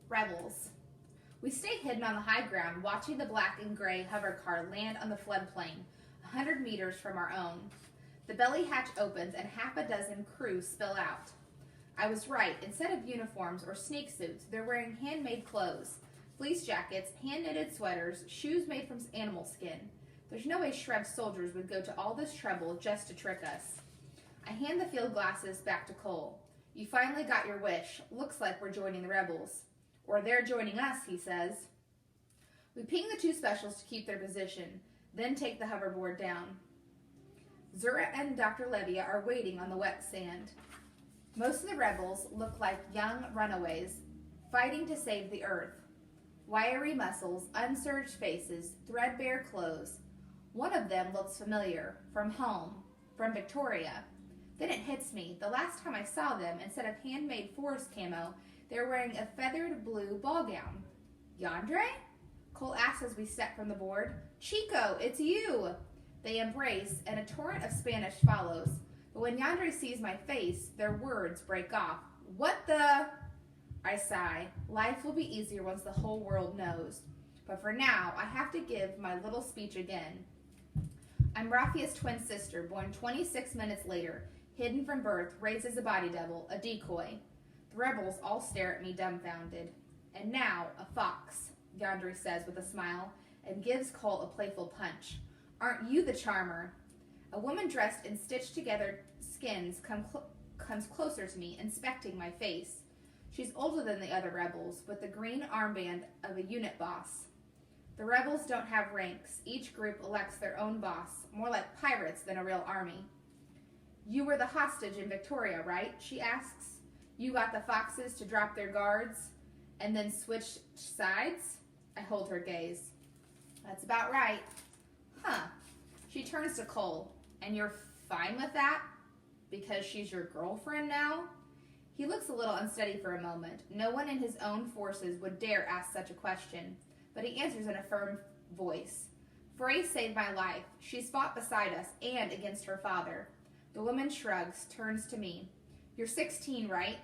Rebels. We stay hidden on the high ground, watching the black and gray hover car land on the floodplain, 100 meters from our own. The belly hatch opens and half a dozen crew spill out. I was right. Instead of uniforms or snake suits, they're wearing handmade clothes. Fleece jackets, hand-knitted sweaters, shoes made from animal skin. There's no way Shreb soldiers would go to all this trouble just to trick us. I hand the field glasses back to Cole. You finally got your wish. Looks like we're joining the rebels. Or they're joining us, he says. We ping the two specials to keep their position, then take the hoverboard down. Zura and Dr. Levia are waiting on the wet sand. Most of the rebels look like young runaways, fighting to save the earth. Wiry muscles, unsurged faces, threadbare clothes. One of them looks familiar, from home, from Victoria. Then it hits me. The last time I saw them, instead of handmade forest camo, they were wearing a feathered blue ball gown. Yonder? Cole asks as we step from the board. Chico, it's you! They embrace, and a torrent of Spanish follows. But when Yonder sees my face, their words break off. What the? I sigh. Life will be easier once the whole world knows. But for now, I have to give my little speech again. I'm Rafia's twin sister, born 26 minutes later, hidden from birth, raised as a body double, a decoy. The rebels all stare at me dumbfounded. And now, a fox, Yonder says with a smile, and gives Cole a playful punch. Aren't you the charmer? A woman dressed in stitched-together skins comes closer to me, inspecting my face. She's older than the other rebels, with the green armband of a unit boss. The rebels don't have ranks. Each group elects their own boss, more like pirates than a real army. You were the hostage in Victoria, right? She asks. You got the foxes to drop their guards and then switch sides? I hold her gaze. That's about right. Huh. She turns to Cole. And you're fine with that? Because she's your girlfriend now? He looks a little unsteady for a moment. No one in his own forces would dare ask such a question, but he answers in a firm voice. Frey saved my life. She's fought beside us and against her father. The woman shrugs, turns to me. You're 16, right?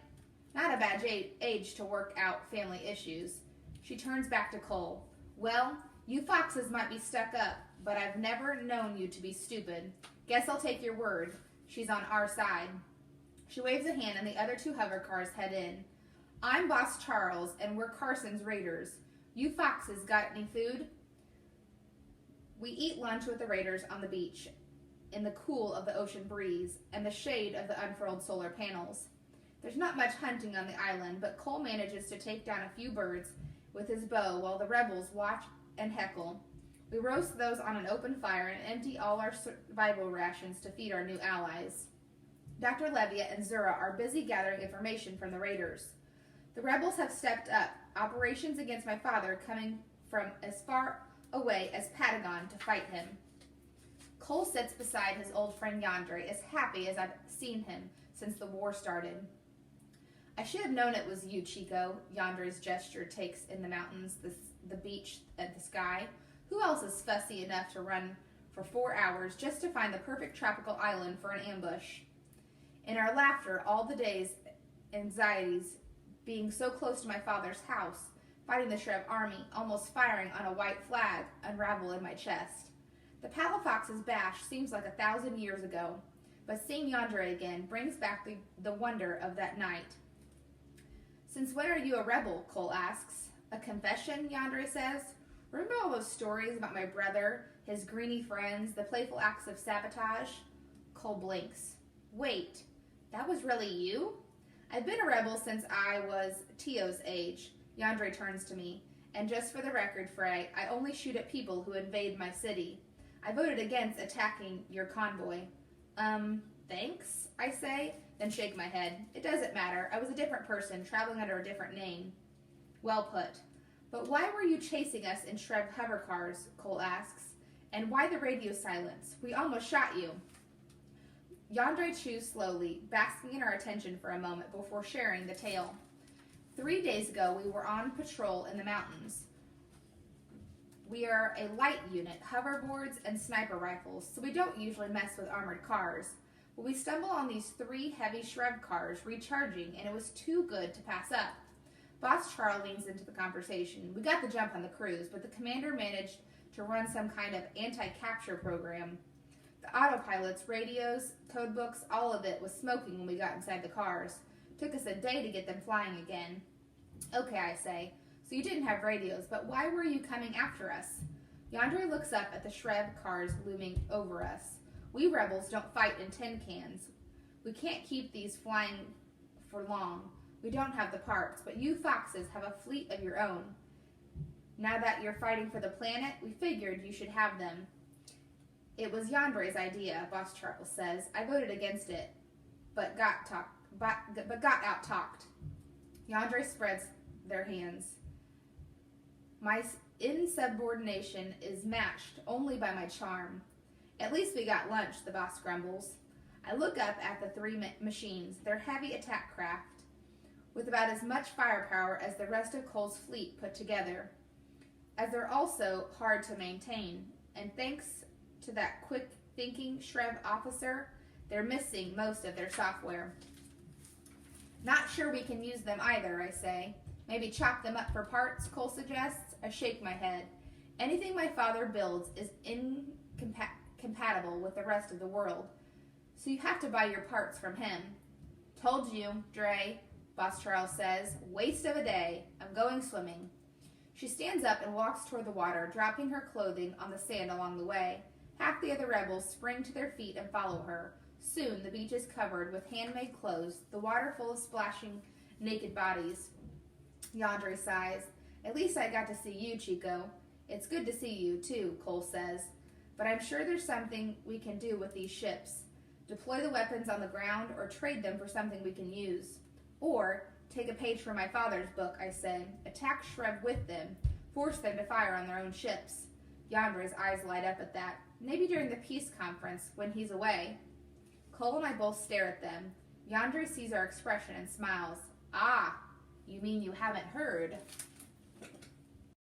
Not a bad age to work out family issues. She turns back to Cole. Well, you foxes might be stuck up, but I've never known you to be stupid. Guess I'll take your word. She's on our side. She waves a hand and the other two hover cars head in. I'm Boss Charles and we're Carson's raiders. You foxes got any food? We eat lunch with the raiders on the beach in the cool of the ocean breeze and the shade of the unfurled solar panels. There's not much hunting on the island, but Cole manages to take down a few birds with his bow while the rebels watch and heckle. We roast those on an open fire and empty all our survival rations to feed our new allies. Dr. Levia and Zura are busy gathering information from the raiders. The rebels have stepped up, operations against my father coming from as far away as Patagon to fight him. Cole sits beside his old friend Yonder, as happy as I've seen him since the war started. I should have known it was you, Chico. Yonder's gesture takes in the mountains, the beach, and the sky. Who else is fussy enough to run for 4 hours just to find the perfect tropical island for an ambush? In our laughter, all the day's anxieties, being so close to my father's house, fighting the Shreb army, almost firing on a white flag, unravel in my chest. The Palafox's bash seems like 1,000 years ago, but seeing Yonder again brings back the wonder of that night. Since when are you a rebel? Cole asks. A confession, Yonder says. Remember all those stories about my brother, his greeny friends, the playful acts of sabotage? Cole blinks. Wait, that was really you? I've been a rebel since I was Tio's age. Yonder turns to me. And just for the record, Frey, I only shoot at people who invade my city. I voted against attacking your convoy. Thanks, I say, then shake my head. It doesn't matter. I was a different person, traveling under a different name. Well put. But why were you chasing us in Shreb hover cars? Cole asks. And why the radio silence? We almost shot you. Yonder chews slowly, basking in our attention for a moment before sharing the tale. 3 days ago, we were on patrol in the mountains. We are a light unit, hoverboards and sniper rifles, so we don't usually mess with armored cars. But we stumble on these 3 heavy Shreb cars recharging, and it was too good to pass up. Boss Charles leans into the conversation. We got the jump on the cruise, but the commander managed to run some kind of anti-capture program. The autopilots, radios, code books, all of it was smoking when we got inside the cars. Took us a day to get them flying again. Okay, I say. So you didn't have radios, but why were you coming after us? Yonder looks up at the Shreb cars looming over us. We rebels don't fight in tin cans. We can't keep these flying for long. We don't have the parts, but you foxes have a fleet of your own. Now that you're fighting for the planet, we figured you should have them. It was Yonder's idea, Boss Charles says. I voted against it, but got out-talked. Yonder spreads their hands. My insubordination is matched only by my charm. At least we got lunch, the boss grumbles. I look up at the three machines. They're heavy attack craft, with about as much firepower as the rest of Cole's fleet put together, as they're also hard to maintain. And thanks to that quick-thinking Shreb officer, they're missing most of their software. Not sure we can use them either, I say. Maybe chop them up for parts, Cole suggests. I shake my head. Anything my father builds is incompatible with the rest of the world, so you have to buy your parts from him. Told you, Dre, Boss Charles says. Waste of a day. I'm going swimming. She stands up and walks toward the water, dropping her clothing on the sand along the way. Half the other rebels spring to their feet and follow her. Soon the beach is covered with handmade clothes, the water full of splashing naked bodies. Yonder sighs. At least I got to see you, Chico. It's good to see you, too, Cole says. But I'm sure there's something we can do with these ships. Deploy the weapons on the ground or trade them for something we can use. Or take a page from my father's book, I say. Attack Shreb with them. Force them to fire on their own ships. Yonder's eyes light up at that. Maybe during the peace conference, when he's away. Cole and I both stare at them. Yonder sees our expression and smiles. Ah, you mean you haven't heard?